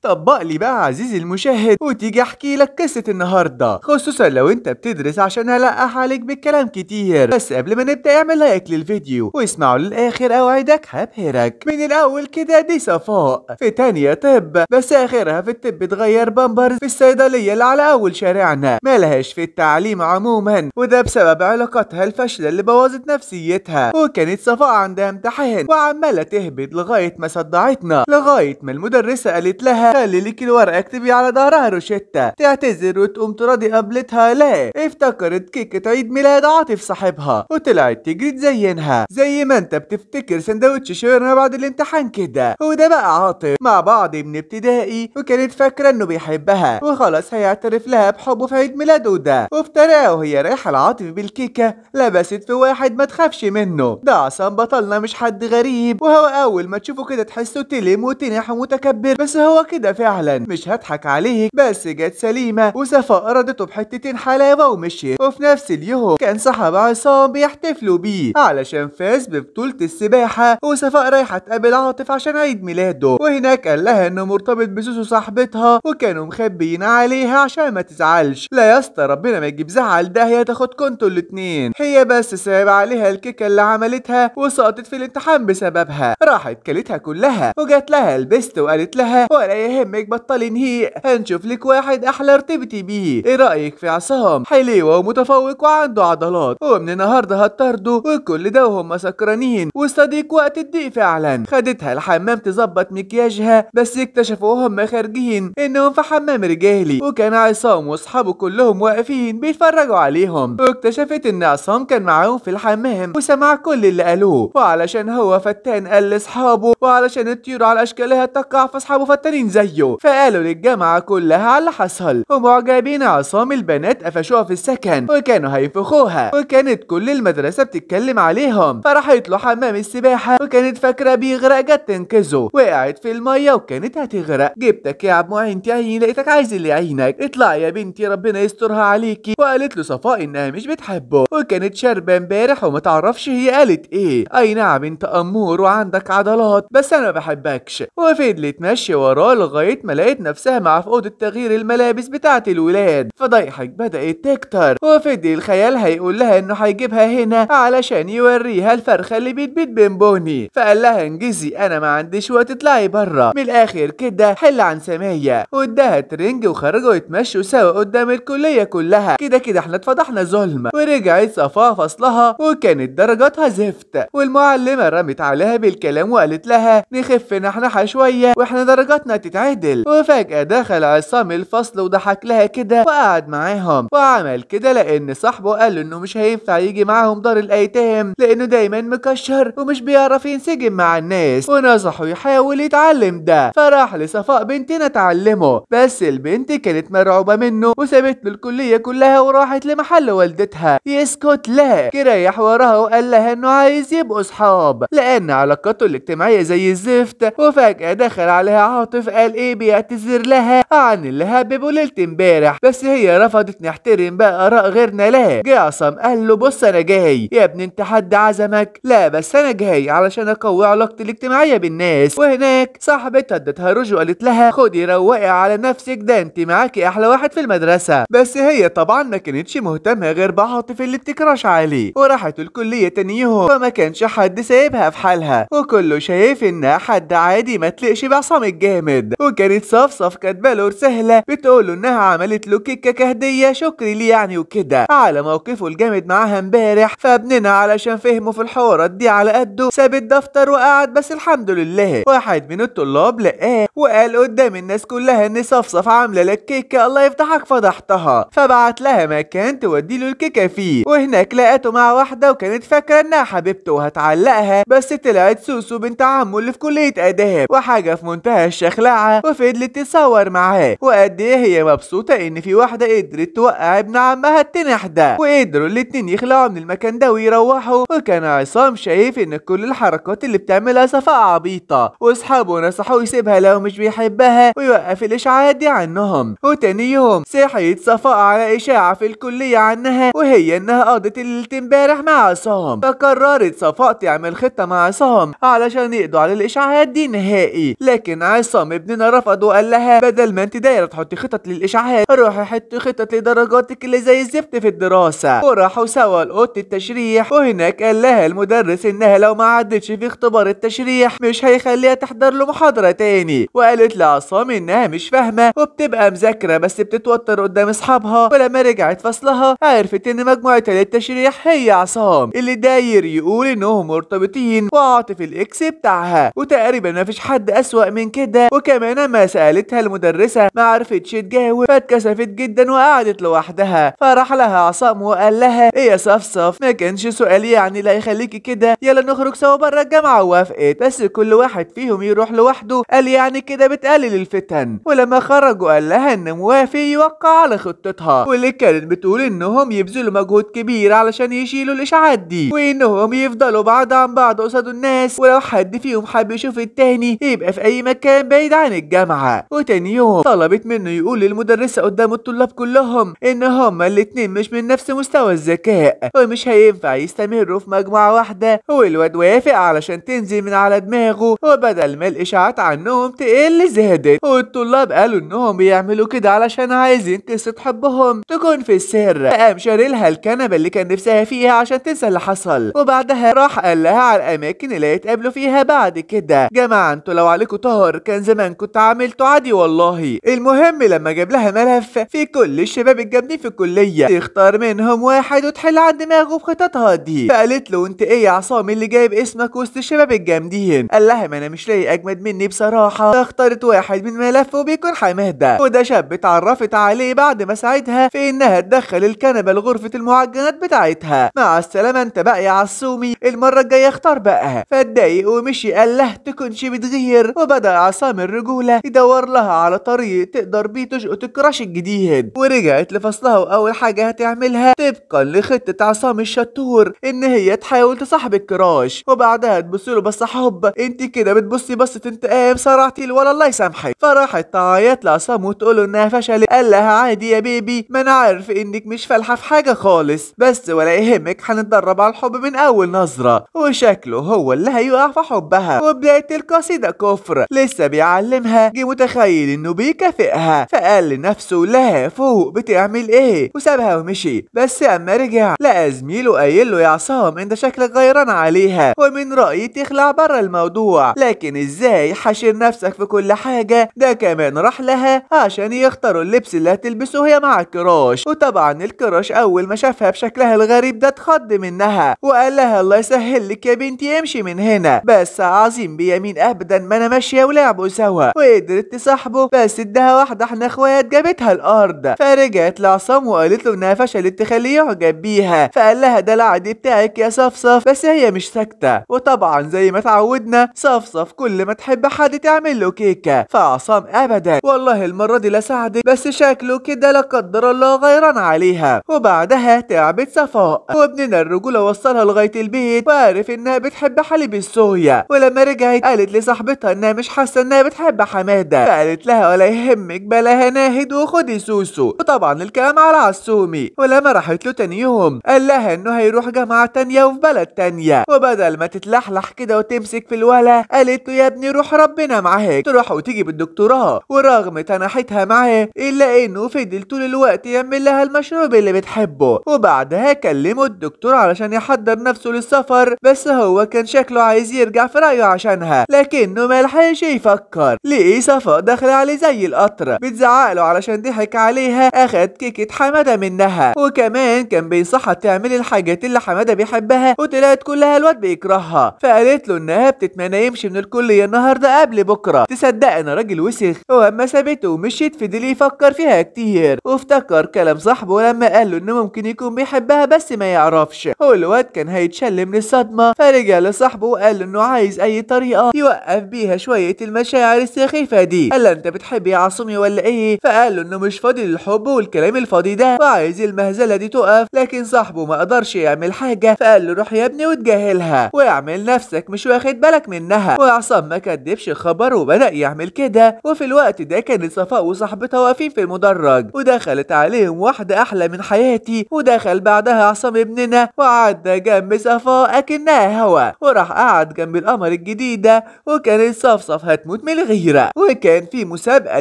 طبق لي بقى عزيزي المشاهد وتيجي احكي لك قصة النهاردة، خصوصا لو انت بتدرس عشان هلقح عليك بالكلام كتير. بس قبل ما نبدأ اعمل لايك للفيديو واسمعوا للآخر اوعدك هبهرك. من الاول كده دي صفاء في تانية طب، بس اخرها في الطب تغير بامبرز في الصيدلية اللي على اول شارعنا، ملهاش في التعليم عموما، وده بسبب علاقاتها الفاشلة اللي بوظت نفسيتها. وكانت صفاء عندها امتحان وعمالة تهبد لغاية ما صدعتنا، لغاية ما المدرسة قالت لها خلي لك الورقة اكتبي على ظهرها روشتة تعتذر وتقوم تراضي قابلتها. لا، افتكرت كيكة عيد ميلاد عاطف صاحبها وطلعت تجري تزينها زي ما انت بتفتكر سندوتش شاورما بعد الامتحان كده. وده بقى عاطف مع بعض من ابتدائي، وكانت فاكرة انه بيحبها وخلاص هيعترف لها بحبه في عيد ميلاده ده. وفي طريقها وهي رايحة لعاطف بالكيكة لبست في واحد ما تخافش منه، ده عصام بطلنا مش حد غريب، وهو اول ما تشوفه كده تحسه تلم وتنح ومتكبر، بس هو كده فعلا مش هضحك عليك. بس جت سليمة وصفاء ردته بحتتين حلاوة ومشيت. وفي نفس اليوم كان صاحب عصام بيحتفلوا بيه علشان فاز ببطولة السباحة، وصفاء رايحة تقابل عاطف عشان عيد ميلاده، وهناك قال لها انه مرتبط بسوسو صاحبتها وكانوا مخبيين عليها عشان ما تزعلش. لا يا اسطى ربنا ما يجيب زعل، ده هي تاخدكوا انتوا الاتنين، هي بس صعب عليها الكيكة اللي عملتها وسقطت في الامتحان بسببها، راحت كلتها كلها وجات لها البست وقالت لها ولا يهمك بطلي نهيق، هنشوف لك واحد احلى ارتبطي بيه. ايه رايك في عصام؟ حليوه ومتفوق وعنده عضلات، ومن النهارده هتطرده وكل ده وهم سكرانين، والصديق وقت الضيق فعلا خدتها الحمام تظبط مكياجها، بس اكتشفوا وهم خارجين انهم في حمام رجالي، وكان عصام واصحابه كلهم واقفين بيتفرجوا عليهم، واكتشفت ان عصام كان معاهم في الحمام وسمع كل اللي قالوه، وعلشان هو فتان قال لاصحابه، وعلشان الطيور على اشكالها تقع فاصحابه فتانين زيه، فقالوا للجامعه كلها على اللي حصل، ومعجبين عصام البنات قفشوها في السكن وكانوا هينفخوها، وكانت كل المدرسه بتتكلم عليهم، فراحت له حمام السباحه وكانت فاكره بيغرق، جت تنقذه وقعت في الميه وكانت هتغرق. جبتك يا عم معين عين، لقيتك عايز اللي يعينك، اطلعي يا بنتي ربنا يسترها عليكي. وقالت له صفاء انها مش بتحبه وكانت شاربه امبارح وما تعرفش هي قالت ايه. اي نعم انت امور وعندك عضلات بس انا ما بحبكش. وفضلت ماشيه وراه لغايه ما لقيت نفسها مع في اوضه تغيير الملابس بتاعه الولاد، فضيحك بدات تكتر، وفضل خيالها يقول لها انه هيجيبها هنا علشان يوريها الفرخه اللي بتبيض بنبوني، فقال لها انجزي انا ما عنديش وقت اطلعي بره، من الاخر كده حل عن سميه، واداها ترنج وخرجوا يتمشوا سوا قدام الكليه كلها. كده كده احنا اتفضحنا ظلم. ورجعت صفاء فصلها وكانت درجاتها زفت، والمعلمه رمت عليها بالكلام وقالت لها نخف نحنحه شويه واحنا درجاتنا تتعدل. وفجاه دخل عصام الفصل وضحك لها كده وقعد معاهم، وعمل كده لان صاحبه قال انه مش هينفع يجي معاهم دار الايتام لانه دايما مكشر ومش بيعرف ينسجم مع الناس، ونصحه يحاول يتعلم ده، فراح لصفاء بنتنا تعلمه، بس البنت كانت مرعوبه منه وسابت له الكليه كلها وراحت لمحل والدتها. يسكت؟ لا، ريح وراها وقال لها انه عايز يبقوا صحاب لان علاقته الاجتماعيه زي الزفت. وفجاه دخل عليها عاطف قال ايه بيعتذر لها عن اللي هببه ليله امبارح، بس هي رفضت نحترم بقى اراء غيرنا. لا، جه عصام قال له بص انا جاي يا ابني انت حد عزمك؟ لا بس انا جاي علشان اقوي علاقتي الاجتماعيه بالناس. وهناك صاحبتها ادتها رجوع وقالت لها خدي روقي على نفسك ده انت معاكي احلى واحد في المدرسه، بس هي طبعا ما كانتش مهتمه غير بعاطف اللي بتكراش عليه، وراحت الكليه تاني يوم فما كانش حد سايبها في حالها وكله شايف انها حد عادي ما تلقش بعصام الجامد. وكانت صفصف كاتبه له رساله بتقول له انها عملت له كيكه كهديه شكري ليه يعني وكده على موقفه الجامد معاها امبارح، فابننا علشان فهمه في الحوارات دي على قده ساب الدفتر وقعد، بس الحمد لله واحد من الطلاب لقاه وقال قدام الناس كلها ان صفصف عامله لك كيكه الله يفتحك فضحتها، فبعت لها مكان تودي له الكيكه فيه، وهناك لقته مع واحده وكانت فاكره انها حبيبته وهتعلقها، بس طلعت سوسو بنت عمه اللي في كليه اداب وحاجه في منتهى الشخلعه، وفضلت تتصور معاه وقد ايه هي مبسوطه ان في واحده قدرت توقع ابن عمها التنح ده، وقدروا الاتنين يخلعوا من المكان ده ويروحوا. وكان عصام شايف ان كل الحركات اللي بتعملها صفاء عبيطه، واصحابه نصحوه يسيبها لو مش بيحبها ويوقف الاشاعات دي عنهم. وتاني يوم صحيت صفاء على اشاعه في الكليه عنها وهي انها قضت الليله امبارح مع عصام، فقررت صفاء تعمل خطه مع عصام علشان يقضوا على الاشاعات دي نهائي، لكن عصام ابن ابننا رفض وقال لها بدل ما انت دايره تحطي خطط للاشاعات روحي حطي خطط لدرجاتك اللي زي الزفت في الدراسه. وراحوا سوا لاوضه التشريح، وهناك قال لها المدرس انها لو ما عدتش في اختبار التشريح مش هيخليها تحضر له محاضره تاني. وقالت لعصام انها مش فاهمه وبتبقى مذاكره بس بتتوتر قدام اصحابها. ولما رجعت فصلها عرفت ان مجموعتها للتشريح هي عصام اللي داير يقول انهم مرتبطين وعاطف الاكس بتاعها، وتقريبا ما فيش حد اسوأ من كده. وكمان اما سالتها المدرسه ما عرفتش تجاوب فاتكسفت جدا وقعدت لوحدها. فراح لها عصام وقال لها ايه يا صفصف ما كانش سؤال يعني لا يخليكي كده، يلا نخرج سوا بره الجامعه. وافقت بس كل واحد فيهم يروح لوحده، قال يعني كده بتقلل الفتن. ولما خرجوا قال لها ان موافق يوقع على خطتها، واللي كانت بتقول انهم يبذلوا مجهود كبير علشان يشيلوا الاشاعات دي وانهم يفضلوا بعض عن بعض قصاد الناس، ولو حد فيهم حب يشوف التاني يبقى في اي مكان بعيد عن الجامعه. وتاني يوم طلبت منه يقول للمدرسه قدام الطلاب كلهم ان هما الاتنين مش من نفس مستوى الذكاء ومش هينفع يستمروا في مجموعه واحده. والواد وافق علشان تنزل من على دماغه، وبدل ما الاشاعات عنهم تقل زادت. والطلاب قالوا انهم بيعملوا كده علشان عايزين قصه حبهم تكون في السر. فقام شارلها الكنبه اللي كان نفسها فيها عشان تنسى اللي حصل، وبعدها راح قال لها على الاماكن اللي هيتقابلوا فيها بعد كده. جماعه انتوا لو عليكم طهر كان زمان كنت عملته عادي والله. المهم لما جاب لها ملف في كل الشباب الجامدين في الكليه تختار منهم واحد وتحل عن دماغه بخططها دي. فقالت له انت ايه يا عصام اللي جايب اسمك وسط الشباب الجامدين؟ قال لها ما انا مش لاقي اجمد مني بصراحه، فاختارت واحد من ملفه بيكون حماده. وده شاب اتعرفت عليه بعد ما ساعدها في انها تدخل الكنبه لغرفه المعجنات بتاعتها. مع السلامه انت بقى يا عصومي، المره الجايه اختار بقى. فاتضايق ومشي قال له تكونش بتغير. وبدا عصام الرجوله يدور لها على طريق تقدر بيه تشقط الكراش الجديد. ورجعت لفصلها واول حاجه هتعملها طبقا لخطه عصام الشطور ان هي تحاول تصاحب الكراش، وبعدها تبص له بصه حب. انت كده بتبصي بصه انتقام صرعتي ولا الله يسامحك. فراحت تعيط لعصام وتقول له انها فشلت. قال لها عادي يا بيبي، ما انا عارف انك مش فالحه في حاجه خالص، بس ولا يهمك هنتدرب على الحب من اول نظره. وشكله هو اللي هيقع في حبها. وبدايه القصيده كفر لسه بيعلمها جه متخيل انه بيكافئها، فقال لنفسه لا فوق بتعمل ايه وسابها ومشي. بس اما رجع لقى زميله قايل له يا عصام انت شكلك غيران عليها ومن رايي تخلع بره الموضوع، لكن ازاي حاشر نفسك في كل حاجه؟ ده كمان راح لها عشان يختاروا اللبس اللي هتلبسه هي مع الكراش. وطبعا الكراش اول ما شافها بشكلها الغريب ده اتخض منها وقال لها الله يسهل لك يا بنتي امشي من هنا. بس عظيم بيمين ابدا ما انا ماشيه ولعبوا سوا وقدرت تصاحبه، بس ادها واحده احنا اخوات جابتها الارض. فرجعت لعصام وقالت له انها فشلت تخليه يعجب بيها. فقال لها ده العادي بتاعك يا صفصف، بس هي مش ساكته. وطبعا زي ما اتعودنا صفصف كل ما تحب حد تعمل له كيكه، فعصام ابدا والله المره دي لا ساعدك، بس شكله كده لا قدر الله غيران عليها. وبعدها تعبت صفاء وابننا الرجوله وصلها لغايه البيت وعرف انها بتحب حليب الصويا. ولما رجعت قالت لصاحبتها انها مش حاسه انها بتحب حماده، فقالت لها ولا يهمك بلاها ناهد وخدي سوسو. وطبعا الكلام على عسومي. ولما راحت له تاني يوم قال لها انه هيروح جامعه تانيه وفي بلد تانيه، وبدل ما تتلحلح كده وتمسك في الولا قالت له يا ابني روح ربنا معاك تروح وتيجي بالدكتوراه. ورغم تنحتها معاه الا انه فضل طول الوقت يعمل لها المشروب اللي بتحبه. وبعدها كلمه الدكتور علشان يحضر نفسه للسفر، بس هو كان شكله عايز يرجع في رايه عشانها لكنه ملحقش يفكر. لقي صفاء داخله عليه زي القطر بتزعقله علشان ضحك عليها اخد كيكه حماده منها، وكمان كان بينصحها تعمل الحاجات اللي حماده بيحبها وطلعت كلها الواد بيكرهها. فقالت له انها بتتمنى يمشي من الكليه النهارده قبل بكره. تصدق انا راجل وسخ. واما سابته ومشيت فضل يفكر فيها كتير وافتكر كلام صاحبه لما قال له انه ممكن يكون بيحبها بس ما يعرفش. هو الواد كان هيتشل من الصدمه، فرجع لصاحبه وقال له انه عايز اي طريقه يوقف بيها شويه المشاعر السخيفه دي. قال له انت بتحب يا عاصمي ولا ايه؟ فقال له انه مش فاضي للحب والكلام الفاضي ده وعايز المهزله دي تقف. لكن صاحبه ما قدرش يعمل حاجه، فقال له روح يا ابني وتجاهلها واعمل نفسك مش واخد بالك منها. وعصام ما كدبش خبر وبدا يعمل كده. وفي الوقت ده كانت صفاء وصاحبتها واقفين في المدرج ودخلت عليهم واحده احلى من حياتي. ودخل بعدها عصام ابننا وعدى جنب صفاء اكنها هوا وراح قعد جنب القمر الجديده، وكانت صفصف هتموت من الغيره. كبيرة، وكان في مسابقة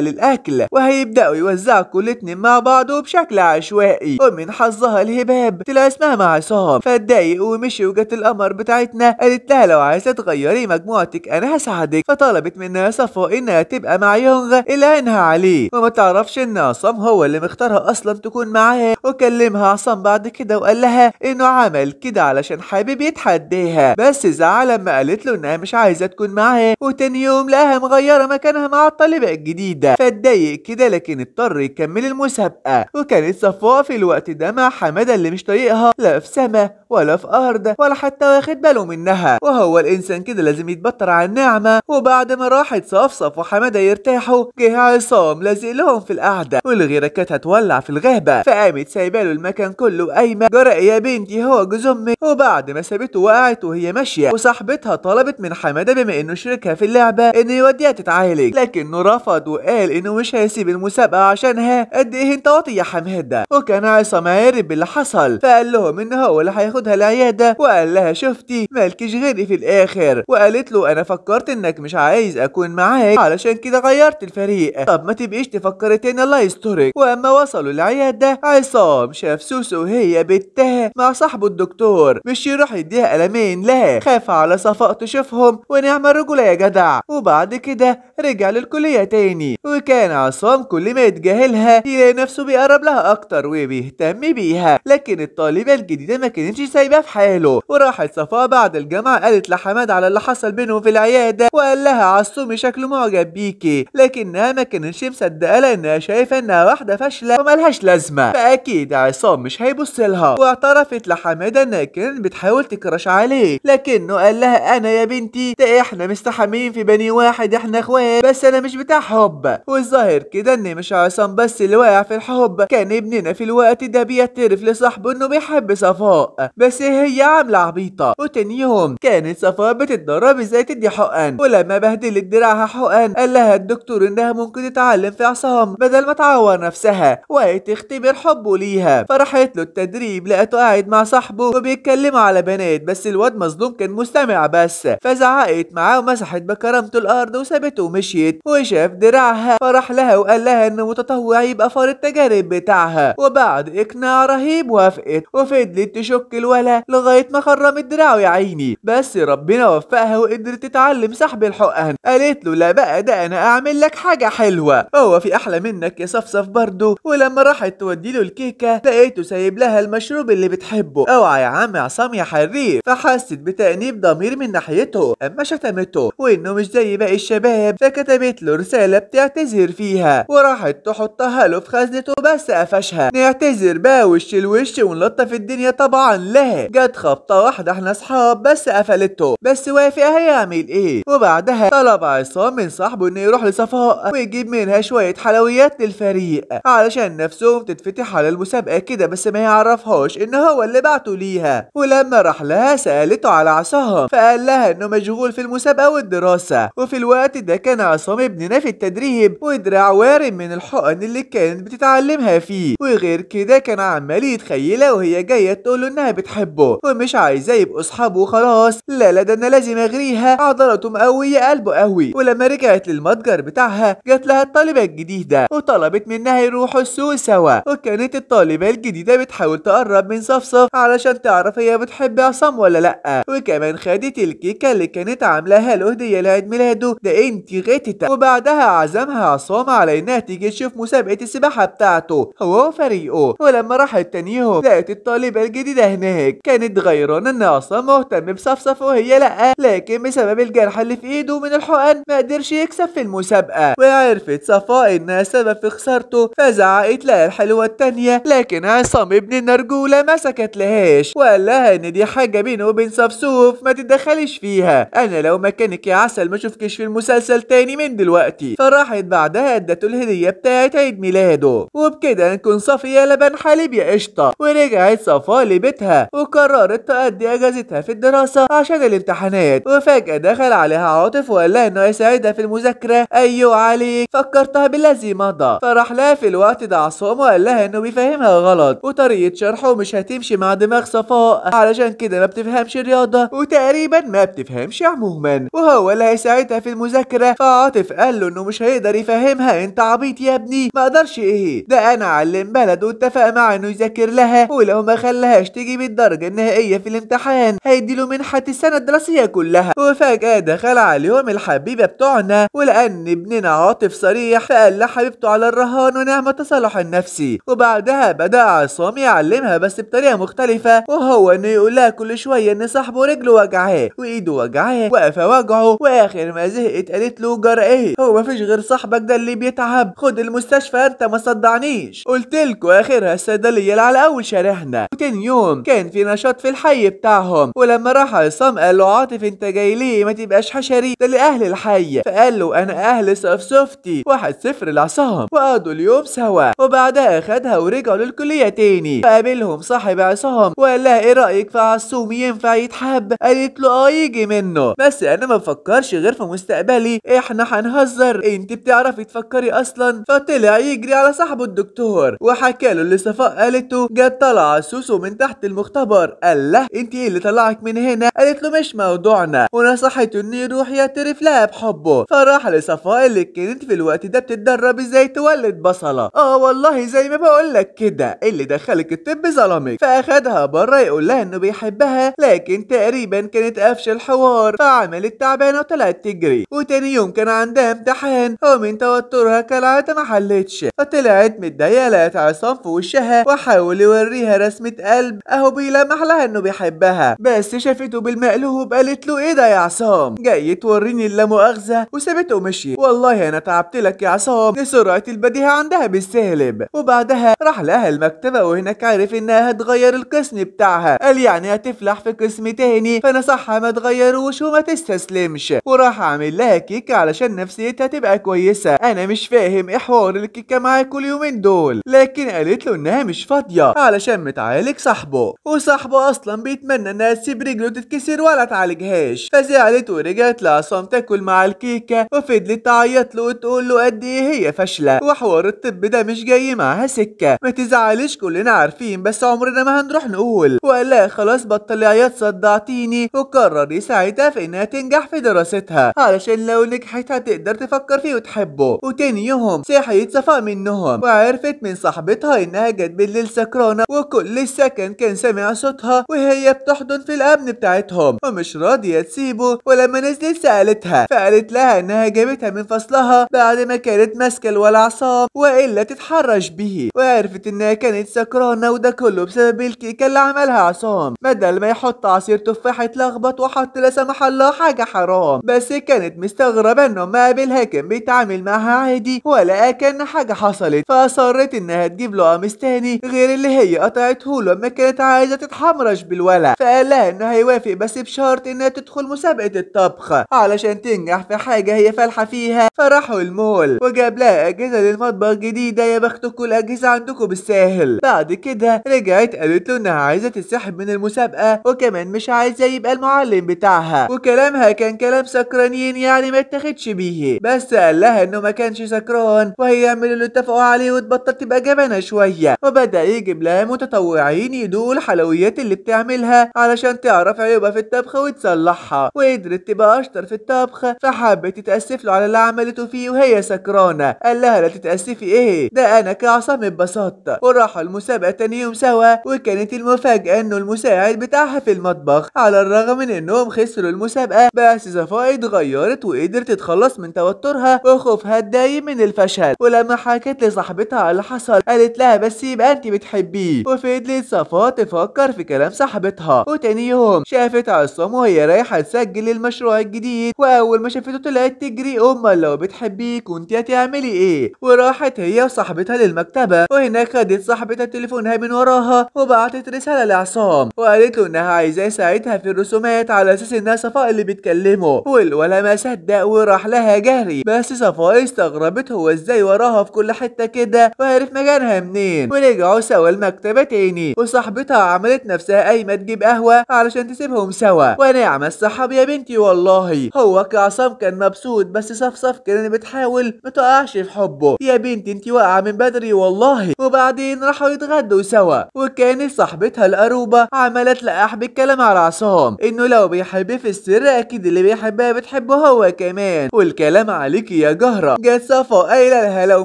للأكل وهيبدأوا يوزعوا كل اتنين مع بعض وبشكل عشوائي. ومن حظها الهباب طلع اسمها مع عصام، فاتضايق ومشي. وجت القمر بتاعتنا قالت لها لو عايزة تغيري مجموعتك أنا هساعدك، فطلبت منها صفاء إنها تبقى مع يونغ اللي عينها عليه، وما تعرفش إن عصام هو اللي مختارها أصلا تكون معاه. وكلمها عصام بعد كده وقال لها إنه عمل كده علشان حابب يتحداها، بس زعل لما قالت له إنها مش عايزة تكون معاه. وتاني يوم لقاها مغيرة مكانها مع الطالبة الجديدة، فاتضايق كده لكن اضطر يكمل المسابقة. وكانت صفاء في الوقت ده مع حمادة اللي مش طايقها لا في سما ولا في أرض ولا حتى واخد باله منها، وهو الإنسان كده لازم يتبطر على النعمة. وبعد ما راحت صفصف وحمادة يرتاحوا جه عصام لازق لهم في القعدة، والغيرة كانت هتولع في الغابة، فقامت سايباله المكان كله وقايمة جرى يا بنتي هو جوز أمك. وبعد ما سابته وقعت وهي ماشية، وصاحبتها طلبت من حمادة بما إنه شريكها في اللعبة إنه يوديها تتعالج، لكنه رفض وقال إنه مش هيسيب المسابقة عشانها. قد إيه أنت واطي يا حمادة. وكان عصام عارف باللي حصل، فقال لهم إن هو اللي هياخدها العيادة، وقال لها شفتي مالكيش غيري في الآخر. وقالت له أنا فكرت إنك مش عايز أكون معاك علشان كده غيرت الفريق، طب ما تبقيش تفكري تاني الله يسترك. واما وصلوا العيادة عصام شاف سوسو وهي بتها مع صاحبه الدكتور، مش يروح يديها قلمين، لا خاف على صفاء تشوفهم ونعم الرجولة يا جدع. وبعد كده رجع للكلية تاني، وكان عصام كل ما يتجاهلها يلاقي نفسه بيقرب لها اكتر وبيهتم بيها، لكن الطالبة الجديدة ما كانتش سايباه في حاله. وراحت صفاء بعد الجامعة قالت لحماد على اللي حصل بينهم في العيادة، وقال لها عصومي شكله معجب بيكي، لكنها ما كانتش مصدقة لانها شايفة انها واحدة فاشلة وملهاش لازمة، فاكيد عصام مش هيبص لها. واعترفت لحمادة انها كانت بتحاول تكرش عليه، لكنه قال لها انا يا بنتي ده احنا مستحمين في بني واحد، احنا اخوات، بس انا مش بتاع حب. والظاهر كده ان مش عصام بس اللي واقع في الحب، كان ابننا في الوقت ده بيعترف لصاحبه انه بيحب صفاء، بس هي عاملة عبيطة. وتاني يوم كانت صفاء بتتدرب ازاي تدي حقن، ولما بهدلت دراعها حقن قال لها الدكتور انها ممكن تتعلم في عصام بدل ما تعور نفسها وتختبر حبه ليها. فراحت له التدريب لقيته قاعد مع صاحبه وبيتكلموا على بنات، بس الواد مظلوم كان مستمع بس، فزعقت معاه ومسحت بكرامته الارض وسابته ومشيت. وشاف دراعها فراح لها وقال لها انه متطوع يبقى فار التجارب بتاعها، وبعد اقناع رهيب وافقت. وفضلت تشك الولا لغايه ما خرمت دراعه يا عيني، بس ربنا وفقها وقدرت تتعلم سحب الحقن. قالت له لا بقى ده انا اعمل لك حاجه حلوه، هو في احلى منك يا صفصف برضه. ولما راحت تودي له الكيكه لقيته سايب لها المشروب اللي بتحبه. اوعى يا عم عصام يا حريف. فحست بتأنيب ضمير من ناحيته، اما شتمته وانه مش زي باقي الشباب، فكتبت له رساله بتعتذر فيها وراحت تحطها له في خزنته، بس قفشها. نعتذر بقى وش الوش ونلطف الدنيا؟ طبعا لا، جت خبطه واحده احنا اصحاب، بس قفلته. بس وافق هيعمل ايه؟ وبعدها طلب عصام من صاحبه انه يروح لصفاء ويجيب منها شويه حلويات للفريق علشان نفسهم تتفتح على المسابقه كده، بس ما يعرفهاش ان هو اللي بعته ليها. ولما راح لها سالته على عصام، فقال لها انه مشغول في المسابقه والدراسه، وفي الوقت ده كان عصام ابننا في التدريب ودراع وارم من الحقن اللي كانت بتتعلمها فيه. وغير كده كان عمال يتخيلها وهي جايه تقول انها بتحبه ومش عايزاه يبقوا اصحابه وخلاص. لا لا ده انا لازم اغريها، عضلاته مقويه قلبه قوي. ولما رجعت للمتجر بتاعها جات لها الطالبه الجديده وطلبت منها يروحوا السوق سوا. وكانت الطالبه الجديده بتحاول تقرب من صفصف علشان تعرف هي بتحب عصام ولا لا، وكمان خدت الكيكه اللي كانت عاملاها له هديه لعيد ميلاده. ده انتي غتت. وبعدها عزمها عصام على انها تيجي تشوف مسابقه السباحه بتاعته هو وفريقه. ولما راحت تاني يوم لقت الطالبه الجديده هناك، كانت غيرانه ان عصام مهتم بصفصف وهي لا، لكن بسبب الجرح اللي في ايده من الحقن ما قدرش يكسب في المسابقه. وعرفت صفاء انها سبب في خسارته، فزعقت لها الحلوه التانيه، لكن عصام ابن النرجوله ما سكت لهاش وقال لها ان دي حاجه بينه وبين صفصوف ما تتدخليش فيها، انا لو مكانك يا عسل ما اشوفكش في المسلسل تاني من دلوقتي. فراحت بعدها ادته الهديه بتاعت عيد ميلاده. وبكده نكون صفيه لبن حليب يا قشطه. ورجعت صفاء لبيتها وقررت تقضي اجازتها في الدراسه عشان الامتحانات. وفجاه دخل عليها عاطف وقال لها انه هيساعدها في المذاكره. ايوه عليك، فكرتها بالذي مضى. فراح لها في الوقت ده عصام وقال لها انه بيفهمها غلط وطريقه شرحه مش هتمشي مع دماغ صفاء، علشان كده ما بتفهمش رياضه وتقريبا ما بتفهمش عموما، وهو اللي هيساعدها في المذاكره فعاطف قال له انه مش هيقدر يفهمها. انت عبيط يا ابني، ما اقدرش ايه ده، انا علم بلد واتفق معاه انه يذاكر لها، ولو ما خلاهاش تجيب الدرجه النهائيه في الامتحان هيديله منحه السنه الدراسيه كلها. وفجاه دخل عليهم الحبيبه بتوعنا، ولان ابننا عاطف صريح فقال لحبيبته على الرهان ونعم التصالح النفسي. وبعدها بدا عصام يعلمها بس بطريقه مختلفه، وهو انه يقول لها كل شويه ان صاحبه رجله وجعاه وايده وجعاه واقفه وجعه، واخر ما زهقت قالت له جرى ايه، هو مفيش غير صاحبك ده اللي بيتعب، خد المستشفى انت ما صدعنيش، قلتلكوا اخرها الصيدليه اللي على اول شارعنا. وتاني يوم كان في نشاط في الحي بتاعهم، ولما راح عصام قال له عاطف انت جاي ليه، ما تبقاش حشري، ده لاهل الحي. فقال له انا اهل صفصفتي. 1-0 لعصام. وقضوا اليوم سوا، وبعدها اخدها ورجعوا للكليه تاني. فقابلهم صاحب عصام وقال لها ايه رايك في عصوم، ينفع يتحب؟ قالت له يجي منه، بس انا ما بفكرش غير في مستقبلي، احنا هنهزر، انت بتعرفي تفكري اصلا. فطلع يجري على صاحبه الدكتور وحكى له اللي صفاء قالته. جت طلع سوسو من تحت المختبر، قال له انت ايه اللي طلعك من هنا؟ قالت له مش موضوعنا، ونصحته انه يروح يعترف لها بحبه. فراح لصفاء اللي كانت في الوقت ده بتتدرب ازاي تولد بصله. والله زي ما بقول لك كده، اللي دخلك الطب ظلمك. فاخدها بره يقول لها انه بيحبها، لكن تقريبا كانت قافشه الحوار، فعملت تعبانه وطلعت تجري. وتاني يوم كان عندها امتحان، ومن توترها كالعاده ما حلتش، فطلعت متضايقه لقت عصام في وشها وحاول يوريها رسمه قلب اهو بيلمح لها انه بيحبها، بس شافته بالمقلوب. قالت له ايه ده يا عصام، جاي توريني اللامؤاخذه؟ وسابته ومشي. والله انا تعبت لك يا عصام، لسرعه البديهه عندها بالسالب. وبعدها راح لها المكتبه، وهناك عرف انها هتغير القسم بتاعها. قال يعني هتفلح في قسم تاني، فنصحها ما تغيروش وما تستسلمش، وراح عامل لها كيكه علشان نفسيتها تبقى كويسه. انا مش فاهم ايه حوار الكيكه معاكوا اليومين دول، لكن قالت له انها مش فاضيه علشان متعالج صاحبه، وصاحبه اصلا بيتمنى انها تسيب رجله تتكسر ولا تعالجهاش. فزعلت ورجعت لعصام تاكل مع الكيكه، وفضلت تعيط له وتقول له قد ايه هي فاشله، وحوار الطب ده مش جاي معاها سكه. ما تزعليش كلنا عارفين، بس عمرنا ما هنروح نقول. وقال لها خلاص بطلي عياط صدعتيني، وقرر يساعدها في انها تنجح في دراستها علشان لو نجحت هتقدر تفكر فيه وتحبه. وتاني يوم صحيت صفاء منهم، وعرفت من صاحبتها انها جت بالليل سكرانه، وكل السكن كان سامع صوتها وهي بتحضن في الامن بتاعتهم ومش راضيه تسيبه. ولما نزلت سالتها، فقالت لها انها جابتها من فصلها بعد ما كانت ماسكه الولع عصام والا تتحرش به، وعرفت انها كانت سكرانه، وده كله بسبب الكيكه اللي عملها عصام. بدل ما يحط عصير تفاح اتلخبط وحط لا سمح الله حاجه حرام. بس كانت مستغربه انه ما قابلها كان بيتعامل معها عادي ولا كان حاجه حصلت، فاصرت انها تجيب له قميص تاني غير اللي هي قطعته له لما كانت عايزه تتحمرش بالولع. فقال لها انه هيوافق بس بشرط انها تدخل مسابقه الطبخ علشان تنجح في حاجه هي فالحه فيها. فراحوا المول وجاب لها اجهزه للمطبخ جديده، يا بختكم الاجهزه عندكم بالساهل. بعد كده رجعت قالت له انها عايزه تسحب من المسابقه، وكمان مش عايزه يبقى المعلم بتاعها. وكلامها كان كلام سكرانين يعني ما اتاخدش بيه، بس قال لها انه ما كانش سكران وهيعملوا اللي اتفقوا عليه وتبطل تبقى جبانه شويه. وبدا يجيب لها متطوعين يدوقوا الحلويات اللي بتعملها علشان تعرف عيوبها في الطبخ وتصلحها، وقدرت تبقى اشطر في الطبخ. فحبت تتاسف له على اللي عملته فيه وهي سكرانه. قال لها لا تتاسفي ايه، ده انا كعصام اتبسطت. وراحوا المسابقه تاني يوم سوا، وكانت المفاجاه انه المساعد بتاعها في المطبخ. على الرغم من انهم خسروا المسابقه، بس صفاء اتغيرت وقدرت تتخلص من توترها وخوفها الدايم من الفشل. ولما حكت لصاحبتها على اللي حصل قالت لها بس يبقى انت بتحبيه. وفضلت صفاء تفكر في كلام صاحبتها. وتاني يوم شافت عصام وهي رايحه تسجل المشروع الجديد، واول ما شافته طلعت تجري. امال لو بتحبيه كنت هتعملي ايه؟ وراحت هي وصاحبتها للمكتبه، وهناك خدت صاحبتها تليفونها من وراها وبعتت رساله لعصام وقالت له انها عايزاه يساعدها في الرسومات على اساس انها صفاء اللي بتكلمه. والولا ما صدق وراح لها جري، بس صفاء استغربت هو ازاي وراها في كل حته كده وعرف مكانها منين. ورجعوا سوا المكتبه تاني، وصاحبتها عملت نفسها قايمه تجيب قهوه علشان تسيبهم سوا. ونعم الصحاب يا بنتي والله. هو كعصام كان مبسوط، بس صفصف كانت بتحاول ما تقعش في حبه. يا بنتي انتي واقعه من بدري والله. وبعدين راحوا يتغدوا سوا، وكانت صاحبتها القروبه عملت لقاح بالكلام على عصام انه لو بيحب في السر اكيد اللي بيحبها بتحبه هو كمان. كمان، والكلام عليكي يا جهرة. جت صفا قايله لها لو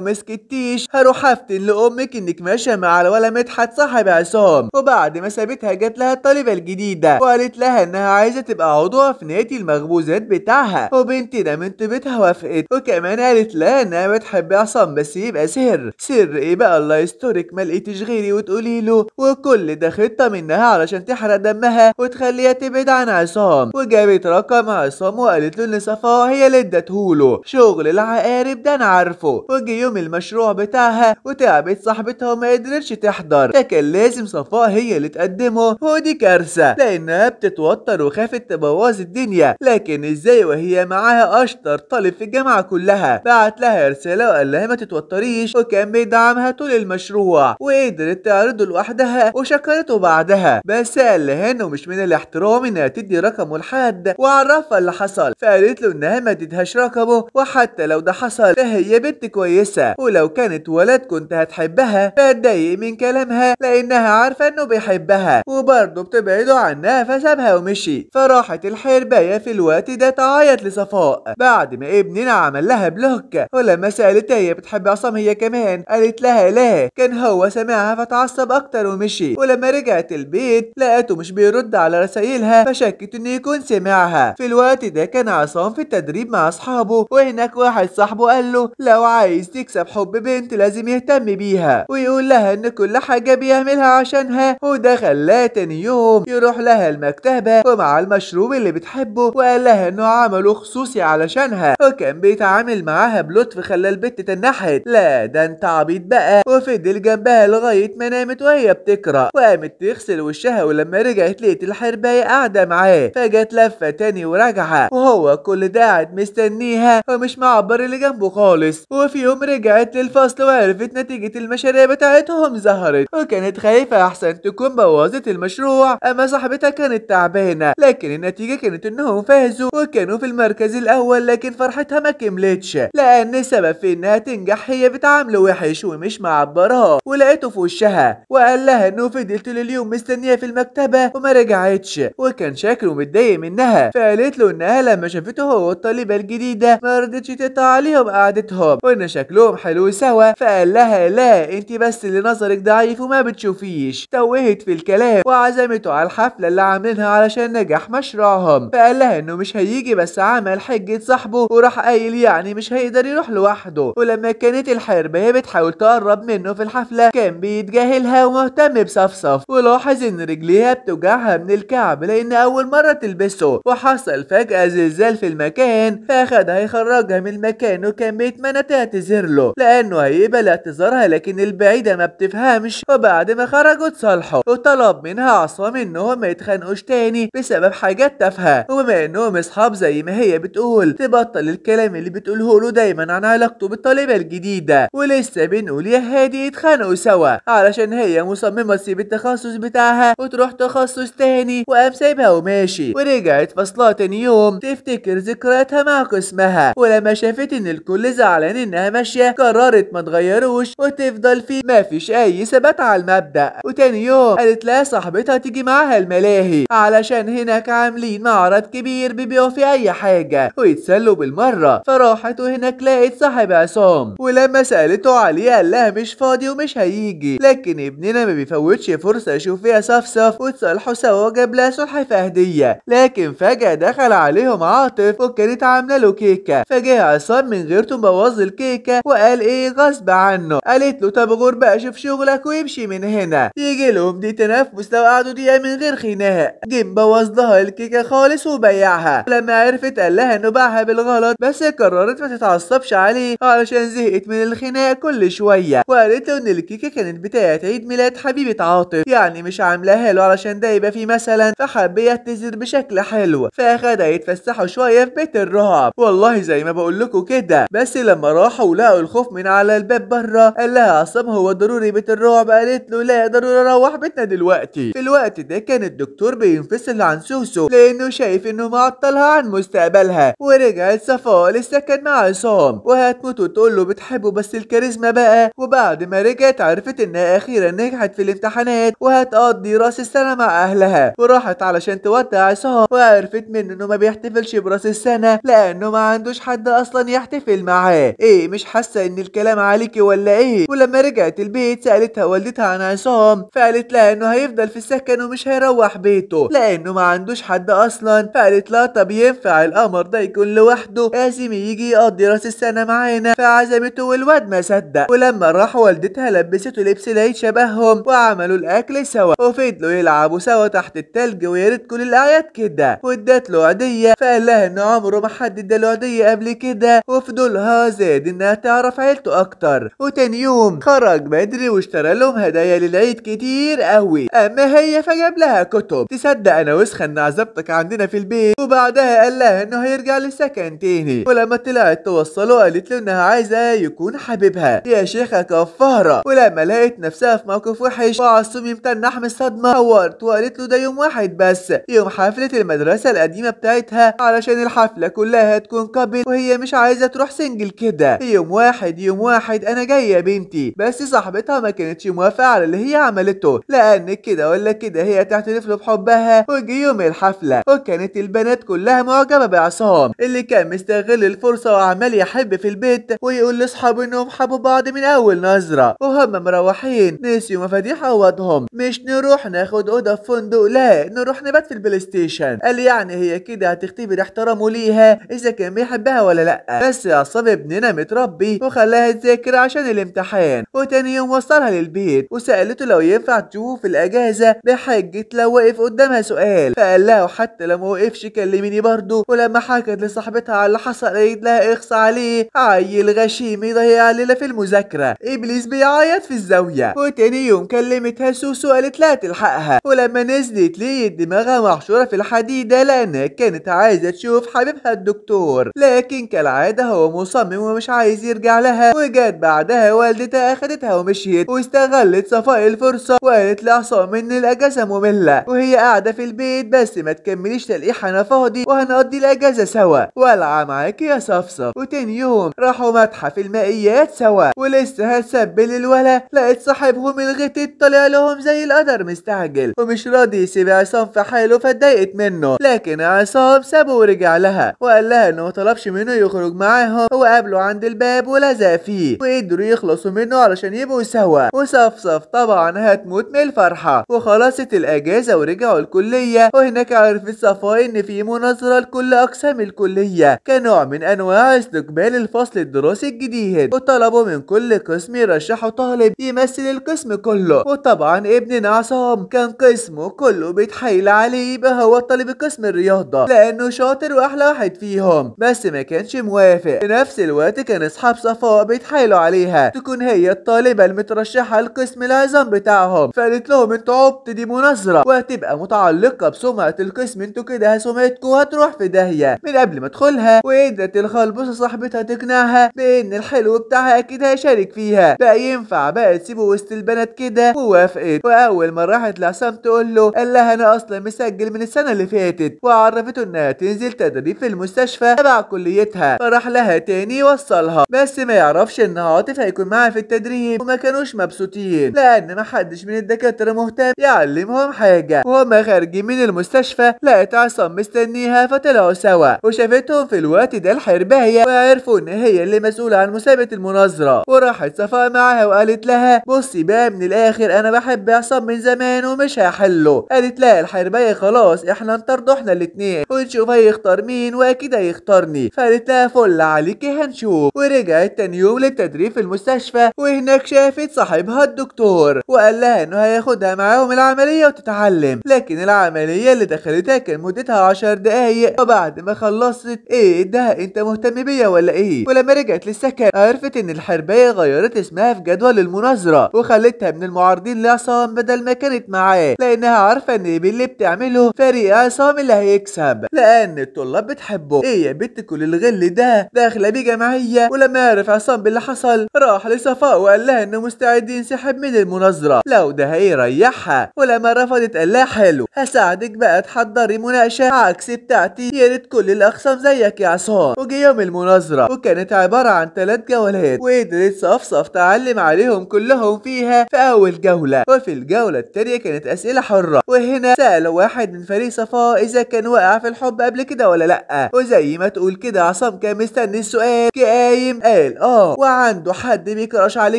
مسكتيش هروح افتن لامك انك ماشيه مع الولا مدحت صاحب عصام. وبعد ما سابتها جت لها الطالبه الجديده وقالت لها انها عايزه تبقى عضوه في نادي المخبوزات بتاعها، وبنتنا من طيبتها وافقت. وكمان قالت لها انها بتحب عصام بس يبقى سر ايه بقى الله يسترك ما لقيتش غيري وتقولي له. وكل ده خطه منها علشان تحرق دمها وتخليها تبعد عن عصام. وجابت رقم عصام وقالت له ان صفاء هي اللي ادته شغل العقارب ده انا عارفه. وجي يوم المشروع بتاعها وتعبت صاحبتها وما قدرتش تحضر، فكان لازم صفاء هي اللي تقدمه. ودي كارثه لانها بتتوتر وخافت تبوظ الدنيا. لكن ازاي وهي معاها اشطر طالب في الجامعه كلها؟ بعت لها رساله وقال لها ما تتوتريش، وكان بيدعمها طول المشروع وقدرت تعرضه لوحدها وشكرته بعدها. بس قال لها انه مش من الاحترام انها تدي رقمه لحد وعرفها اللي حصل، فقالت له انها ما تديهاش رقمه، وحتى لو ده حصل فهي بنت كويسه، ولو كانت ولد كنت هتحبها. فاتضايق من كلامها لانها عارفه انه بيحبها وبرضه بتبعده عنها، فسابها ومشي. فراحت الحربايه في الوقت ده تعيط لصفاء بعد ما ابننا عمل لها بلوك. ولما سالتها هي بتحب عصام هي كمان قالت لها لا، كان هو سمعها فتعصب اكتر ومشي. ولما رجعت البيت لقته مش بيرد على رسايلها، فشكت انه يكون سمعها. في الوقت ده كان عصام في التدريب مع اصحابه، وهناك واحد صاحبه قال له لو عايز تكسب حب بنت لازم يهتم بيها ويقول لها ان كل حاجه بيعملها عشانها. وده خلاه تاني يوم يروح لها المكتبه ومع المشروب اللي بتحبه، وقال لها انه عمله خصوصي علشانها، وكان بيتعامل معاها بلطف خلى البت تنحت. لا ده انت عبيط بقى. وفضل جنبها لغايه ما نامت وهي بتقرا، وقامت تغسل وشها. ولما رجعت لقيت الحربايه قاعده معاه، فجت لفه تاني وراجعه، وهو كل ده قاعد مستنيها ومش معبر اللي جنبه خالص. وفي يوم رجعت للفصل وعرفت نتيجه المشاريع بتاعتهم ظهرت، وكانت خايفه احسن تكون بوظت المشروع. اما صاحبتها كانت تعبانه، لكن النتيجه كانت انهم فازوا وكانوا في المركز الاول. لكن فرحتها ما كملتش لان السبب في انها تنجح هي بتعامله وحش ومش معبرها. ولقيته في وشها وقال لها انه فضل طول اليوم مستنيها في المكتبه وما رجعتش، وكان شكله متضايق منها. فقالت له انها لما شافته هو والطالبه الجديده ما رضتش تقطع عليهم قعدتهم وان شكلهم حلو سوا. فقال لها لا انت بس اللي نظرك ضعيف وما بتشوفيش. توهت في الكلام وعزمته على الحفله اللي عاملينها علشان نجح مشروعهم. فقال لها انه مش هيجي بس عمل حجه صاحبه وراح قايل يعني مش هيقدر يروح لوحده. ولما كانت الحربايه بتحاول تقرب منه في الحفله كان بيتجاهلها ومهتم بصفصف، ولاحظ ان رجليها بتوجعها من الكعب لان اول مره تلبسه. وحصل فجاه زلزال في المكان فاخدها يخرجها من المكان، وكان بيتمنى تعتذر له لانه هيقبل اعتذارها، لكن البعيده ما بتفهمش. وبعد ما خرجوا اتصالحوا وطلب منها عصام انهم ما يتخانقوش تاني بسبب حاجات تافهه، وبما انهم اصحاب زي ما هي بتقول تبطل الكلام اللي بتقوله له دايما عن علاقته بالطالبه الجديده. ولسه بنقول يا هادي يتخانقوا سوا علشان هي مصممه تسيب التخصص بتاعها وتروح تخصص تاني، وقام سايبها وماشي. ورجعت فصلها تاني يوم تفتكر ذكرياتها مع قسمها، ولما شافت ان الكل زعلان انها ماشيه قررت ما تغيروش وتفضل فيه ما فيش اي ثبات على المبدأ. وتاني يوم قالت لها صاحبتها تيجي معاها الملاهي علشان هناك عاملين معرض كبير بيبيعوا فيه اي حاجه ويتسلوا بالمره. فراحت وهناك لقيت صاحب عصام، ولما سالته عليه قال لها مش فاضي ومش هيجي، لكن ابننا ما بيفوتش فرصه يشوف فيها صفصف وتصالحوا سوا وجاب لها سلحفاه هديه. لكن فجاه دخل عليهم عاطف وكانت عامله له كيكه، فجه عصام من غيرته مبوظ الكيكه وقال ايه غصب عنه. قالت له طب غور بقى شوف شغلك ويمشي من هنا. يجي لهم دي تنفس لو قعدوا دقيقه من غير خناق. جه مبوظ لها الكيكه خالص وبيعها. لما عرفت قال لها انه باعها بالغلط، بس قررت ما تتعصبش عليه علشان زهقت من الخناق كل شويه. وقالت له ان الكيكه كانت بتاعت عيد ميلاد حبيبه عاطف، يعني مش عاملاها له علشان ده يبقى فيه مثلا، فحب يعتذر بشكل حلو. فاخدها يتفسحوا شويه في بيت الرعب والله زي ما بقول لكم كده. بس لما راحوا ولقوا الخوف من على الباب بره قال لها عصام هو ضروري بيت الرعب؟ قالت له لا ضروري اروح بيتنا دلوقتي. في الوقت ده كان الدكتور بينفصل عن سوسو لانه شايف انه معطلها عن مستقبلها. ورجعت صفاء للسكن مع عصام وهتموت وتقول له بتحبه بس الكاريزما بقى. وبعد ما رجعت عرفت انها اخيرا نجحت في الامتحانات وهتقضي راس السنه مع اهلها، وراحت علشان تودع عصام وعرفت منه انه ما بيحتفلش براس السنه لانه ما عندوش حد اصلا يحتفل معاه. ايه مش حاسه ان الكلام عليكي ولا ايه؟ ولما رجعت البيت سالتها والدتها عن عصام، فقالت لها انه هيفضل في السكن ومش هيروح بيته لانه ما عندوش حد اصلا. فقالت لها طب ينفع القمر ده يكون لوحده؟ لازم يجي يقضي راس السنه معانا. فعزمته والواد ما صدق، ولما راح والدتها لبسته لبس العيد شبههم وعملوا الاكل سوا وفضلوا يلعبوا سوا تحت التلج ويا ريت كل الاعياد كده، وادت له عيديه. فقال لها ان عمره ما حد اداله عيديه قبل كده، وفضولها زاد انها تعرف عيلته اكتر. وتاني يوم خرج بدري واشترى لهم هدايا للعيد كتير قوي. اما هي فجاب لها كتب. تصدق انا وسخه ان عزبتك عندنا في البيت؟ وبعدها قال لها انه هيرجع للسكن تاني. ولما طلعت توصله قالت له انها عايزه يكون حبيبها. يا شيخه كفاره. ولما لقيت نفسها في موقف وحش وعصوم يمتنح من الصدمه صورت وقالت له ده يوم واحد بس، يوم حفله المدرسه القديمه بتاعتها، علشان الحفله كلها تكون كابل وهي مش عايزه تروح سنجل كده. يوم واحد يوم واحد انا جايه يا بنتي. بس صاحبتها ما كانتش موافقه على اللي هي عملته، لان كده ولا كده هي تعترف له بحبها. وجي يوم الحفله وكانت البنات كلها معجبه بعصام اللي كان مستغل الفرصه وعمال يحب في البيت ويقول لاصحابه انهم حبوا بعض من اول نظره. وهم مروحين نسيوا مفاتيح اوضهم. مش نروح ناخد اوضه في فندق، لا نروح نبات في البلاي ستيشن. قال يعني هي كده هتختبر احترامه ليها اذا كان بيحبها ولا لا. بس عصام ابننا متربي وخلاها تذاكر عشان الامتحان. وتاني يوم وصلها للبيت وسالته لو ينفع تشوفه في الاجازه بحجه لو وقف قدامها سؤال. فقال لها وحتى لو ما وقفش كلميني برضه. ولما حكت لصاحبتها على اللي حصل قالت لها اخص عليه، عيل غشيم يضيع ليله في المذاكره، ابليس بيعيط في الزاويه. وتاني يوم كلمتها سوسو قالت لها تلحقها. ولما نزلت لقيت دماغها محشوره في الحديده لانها كانت عايزه تشوف حبيبها الدكتور، لكن كالعاده هو مصمم ومش عايز يرجع لها. وجت بعدها والدتها اخدتها ومشيت، واستغلت صفاء الفرصه وقالت لعصام ان الاجازه ممله وهي قاعده في البيت، بس ما تكمليش تلقيح انا فاضي وهنقضي الاجازه سوا والعب معاكي يا صفصف. وتاني يوم راحوا متحف المائيات سوا، ولسه هتسبل الولا لقيت صاحبهم الغتت طلع لهم زي القدر مستعجل ومش راضي يسيب عصام في حاله. فاتضايقت منه، لكن عصام سابه ورجع لها وقال لها انه ما طلبش منه يخرج معاهم. هو قابله عند الباب ولزق فيه وقدروا يخلصوا منه علشان يبقوا سوا. وصفصف طبعا هتموت من الفرحه. وخلصت الاجازه ورجعوا الكليه، وهناك عرفت صفاء ان في مناظره لكل اقسام الكليه كنوع من انواع استقبال الفصل الدراسي الجديد، وطلبوا من كل قسم يرشحوا طالب يمثل القسم كله. وطبعا ابننا عصام كان قسمه كله بيتحايل عليه يبقى هو طالب قسم الرياضه لانه شاطر واحلى واحد فيهم، بس ما كانش موافق. في نفس الوقت كان اصحاب صفاء بيتحايلوا عليها تكون هي الطالبه المترشحه لقسم العظام بتاعهم. فقالت لهم انتوا عبط، دي مناظره وهتبقى متعلقه بسمعه القسم، انتوا كده سمعتكم هتروح في داهيه من قبل ما ادخلها. وقدرت الخلبوسه صاحبتها تقنعها بان الحلو بتاعها اكيد هيشارك فيها، بقى ينفع بقى تسيبه وسط البنات كده. ووافقت. واول ما راحت لعصام تقول له قال لها انا اصلا مسجل من السنه اللي فاتت، وعرفته انها تنزل تدريب في المستشفى تبع كليتها. فراح لها تاني يوصلها، بس ما يعرفش ان عاطف هيكون معاها في التدريب. وما كانوش مبسوطين لان ما حدش من الدكاتره مهتم يعلمهم حاجه. وهما خارجين من المستشفى لقيت عصام مستنيها، فطلعوا سوا وشافتهم في الوقت ده الحربايه وعرفوا ان هي اللي مسؤوله عن مسابقه المناظره. وراحت صفاء معاها وقالت لها بصي بقى من الاخر انا بحب عصام من زمان ومش هحله. قالت لها الحربايه خلاص احنا نطرده احنا الاتنين ونشوف هيختار مين، واكيد هيختارني. فقالت لها فل عليكي هنشوف. ورجعت تاني يوم للتدريب في المستشفى، وهناك شافت صاحبها الدكتور وقال لها انه هياخدها معاهم العمليه وتتعلم. لكن العمليه اللي دخلتها كان مدتها 10 دقايق. وبعد ما خلصت ايه ده انت مهتم بيا ولا ايه؟ ولما رجعت للسكن عرفت ان الحربايه غيرت اسمها في جدول المناظره وخلتها من المعارضين لعصام بدل ما كانت معاه، لانها عارفه ان باللي بتعمله فريق عصام اللي هيكسب لان الطلاب بتحبه. ايه يا بنت كل الغل ده داخله بيه جمعيه. ولما عرف عصام باللي حصل راح لصفاء وقال لها انه مستعد ينسحب من المناظره لو ده هيريحها. ولما رفضت قال لها حلو هساعدك بقى تحضري مناقشه عكس بتاعتي، يا ريت كل الاخصام زيك يا عصام. وجي يوم المناظره وكانت عباره عن 3 جولات، وقدرت صفصف تعلم عليهم كلهم فيها في اول جوله. وفي الجوله التانيه كانت اسئله حره، وهنا سالوا واحد من فريق صفاء اذا كان وقع في الحب قبل كده ولا لا، وزي ما تقول كده عصام كان مستني السؤال قايم قال وعنده حد بيكراش عليه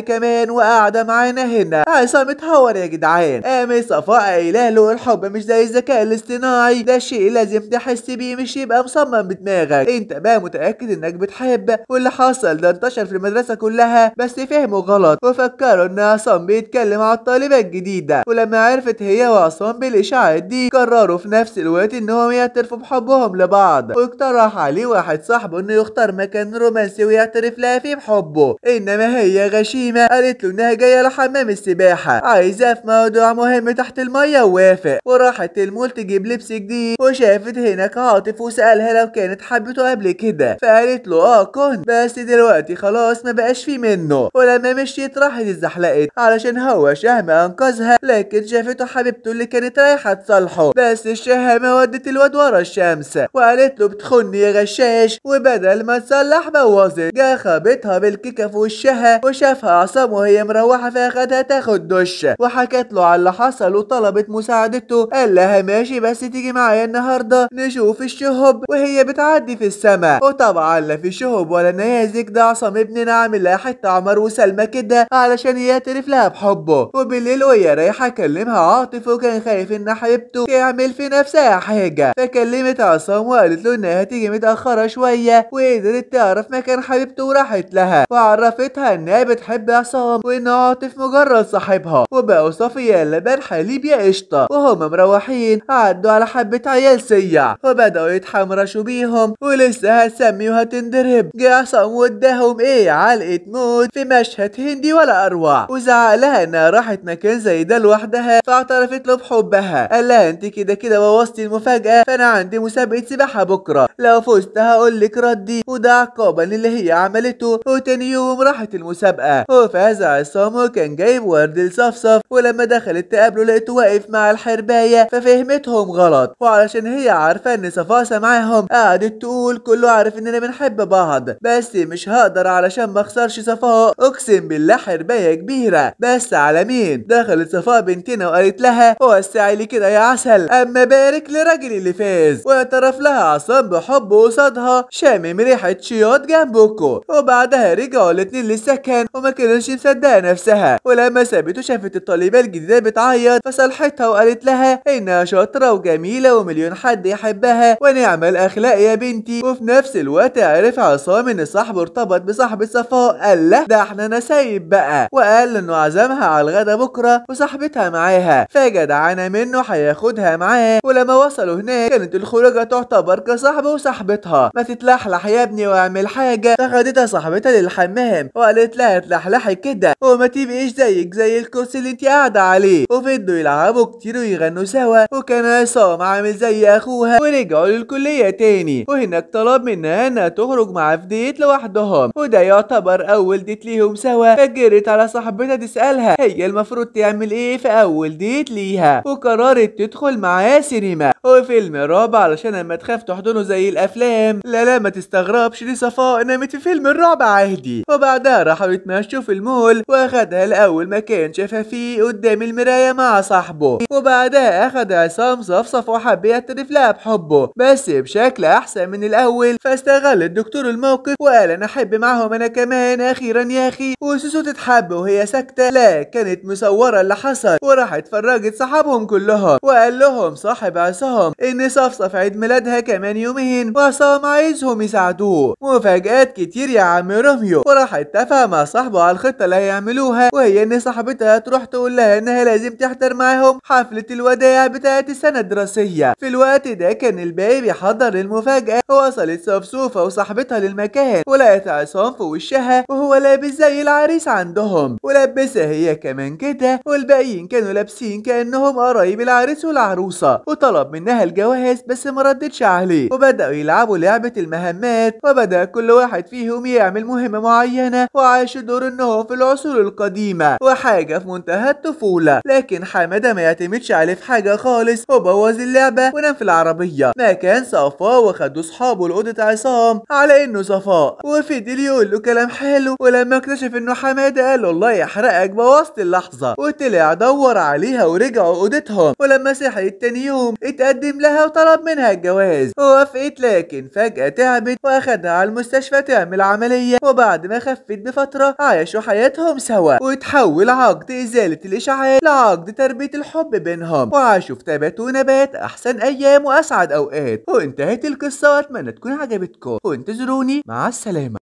كمان وقاعده معانا هنا. عصام اتهور يا جدعان. قام صفاء قايله له الحب مش زي الذكاء الاصطناعي، ده شيء لازم تحس بيه مش يبقى مصمم بدماغك. انت بقى متاكد انك بتحب، واللي حصل ده انتشر في المدرسه كلها، بس فهموا غلط وفكروا ان عصام بيتكلم على الطالبه الجديده. ولما عرفت هي وعصام بالاشاعات دي قرروا في نفس الوقت انهم يعترفوا بحبهم لبعض، واقترح عليه واحد صاحبه انه يختار مكان رومانسي ويعترف لها فيه بحبه. انما هي غشيمه قالت له انها جايه لحمام السباحه، عايزاه في موضوع مهم تحت الميه، ووافق. وراحت المول تجيب لبس جديد، وشافت هناك عاطف وسالها لو كانت حبته قبل كده، فقالت له كنت، بس دلوقتي خلاص ما بقاش في منه. ولما مشيت راحت اتزحلقت علشان هو شهمه انقذها، لكن شافته حبيبته اللي كانت رايحه تصالحه، بس الشهامه ودت الواد ورا الشمس وقالت له بتخني يا غشاش، وبدل ما تصلح بوظت. جا خابتها بالكيكه في وشها، وشافها عصام وهي مروحه فاخدها تاخد دش، وحكت له على اللي حصل وطلبت مساعدته. قال لها ماشي بس تيجي معايا النهارده نشوف الشهب وهي بتعدي في السماء. وطبعا لا في شهب ولا نيازك، ده عصام ابننا عامل لها حته عمر وسلمى كده علشان يعترف لها بحبه. وبالليل وهي رايحه كلمها عاطف، وكان خايف ان حبيبته تعمل في نفسها حاجه، فكلمت عصام وقالت له انها هتيجي متاخره شويه، وقدرت تعرف مكان حبيبته وراحت لها وعرفتها انها بتحب عصام وان عاطف مجرد صاحبها. وبقوا صفية لبان حليب يا قشطه. وهم مروحين عدوا على حبه عيال سيع وبداوا يتحمرشوا بيهم، ولسه هتسمي وهتندرب. جه عصام واداهم علقه موت في مشهد هندي ولا اروع، وزعق لها انها راحت مكان زي ده لوحدها، فاعترفت له بحبها. قال لها انت كده كده بوظتي المفاجاه، فانا عندي مسابقه سباحه بكره، لو فزت هقول لك ردي، وده عقابا للي هي عملته. وتاني يوم راحت المسابقه، وفاز عصام وكان جايب ورد لصفصف. ولما دخلت تقابله لقيته واقف مع الحربايه، ففهمتهم غلط، وعلشان هي عارفه ان صفاصه معاهم قعدت تقول كله عارف اننا بنحب بعض، بس مش هقدر علشان ما اخسرش صفاء. اقسم بالله حربايه كبيره، بس على مين؟ دخلت صفاء بنتنا وقالت لها وسعي لي كده يا عسل، اما بارك لراجل اللي فاز. واعترف لها عصام بحبه قصادها شامم ريحه شياط جنبكو. وبعدها رجعوا الاتنين للسكن، وما كانتش مصدقه نفسها. ولما سابته شافت الطالبه الجديده بتعيط، فصالحتها وقالت لها انها شاطره وجميله ومليون حد يحبها ونعم الاخلاق يا بنتي. وفي نفس الوقت عرف عصام ان صاحبه ارتبط بصاحبه صفاء. قال له ده احنا نسايب بقى، وقال انه عزمها على الغدا بكره وصاحبتها معاها، فجدعانه منه هياخدها معاه. ولما وصلوا هناك كانت الخروجه تعتبر كصاحبه وصاحبتها. ما تتلحلح يا ابني واعمل حاجه. فخدتها صاحبتها للحمام وقالت لها اتلحلحي كده وما تبقيش زيك زي الكرسي اللي انت قاعده عليه. وفضلوا يلعبوا كتير ويغنوا سوا، وكان عصام عامل زي اخوها. ورجعوا للكليه تاني، وهناك طلب منها انها تخرج معاه في ديت لوحدهم، وده يعتبر اول ديت ليهم سوا. فجرت على صاحبتها تسالها هي المفروض تعمل ايه في اول ديت ليها، وقررت تدخل معاه سينما وفيلم رعب علشان اما تخاف تحضنه زي الافلام. لا ما تستغربش، دي صفاء نامت في فيلم الرعب عادي. وبعدها راحوا يتمشوا في المول، واخدها لاول مكان شافها فيه قدام المرايه مع صاحبه. وبعدها اخد عصام صفصف وحب يعترف لها بحبه بس بشكل احسن من الاول. فاستغل الدكتور الموقف وقال انا احب معاهم انا كمان اخيرا يا اخي. وسوسو تتحب وهي ساكته، لا كانت مصوره اللي حصل، وراحت فرجت صحابهم كلهم وقال لهم صاحب عصام ان صفصف عيد ميلادها كمان يومين، وعصام عايزهم يساعدوه. مفاجآت كتير يا عم روميو. وراح اتفق مع صاحبه على الخطه اللي هيعملوها، وهي ان صاحبتها تروح تقول لها انها لازم تحضر معاهم حفله الوداع بتاعت السنه الدراسيه. في الوقت ده كان الباقي بيحضر للمفاجاه. وصلت صفصوفه وصاحبتها للمكان، ولقت عصام في وشها وهو لابس زي العريس عندهم، ولبسها هي كمان كده، والباقيين كانوا لابسين كانهم قرايب العريس والعروسه. وطلب منها الجواز بس ما ردتش عليه. وبداوا يلعبوا لعبه المهمات، وبدا كل واحد فيهم يعمل مهمه معينه، وعاشوا دور انهم في العصور القديمه وحاجه في منتهى الطفوله. لكن حماده ما يعتمدش عليه في حاجه خالص، وبوظ اللعبه ونام في العربيه مكان صفاء. وخدوا صحابه لاوضه عصام على انه صفاء، وفضل يقول له كلام حلو. ولما اكتشف انه حماده قال له الله يحرقك بوظت اللحظه، وطلع دور عليها ورجعوا اوضتهم. ولما صحيت تاني يوم اتقدم لها وطلب منها الجواز، ووافقت البيت، لكن فجأة تعبت واخدها على المستشفى تعمل عملية، وبعد ما خفت بفترة عاشوا حياتهم سوا، وتحول عقد إزالة الإشعاع لعقد تربية الحب بينهم، وعاشوا في تبات ونبات أحسن أيام وأسعد أوقات. وانتهت القصة، وأتمنى تكون عجبتكم، وانتظروني. مع السلامة.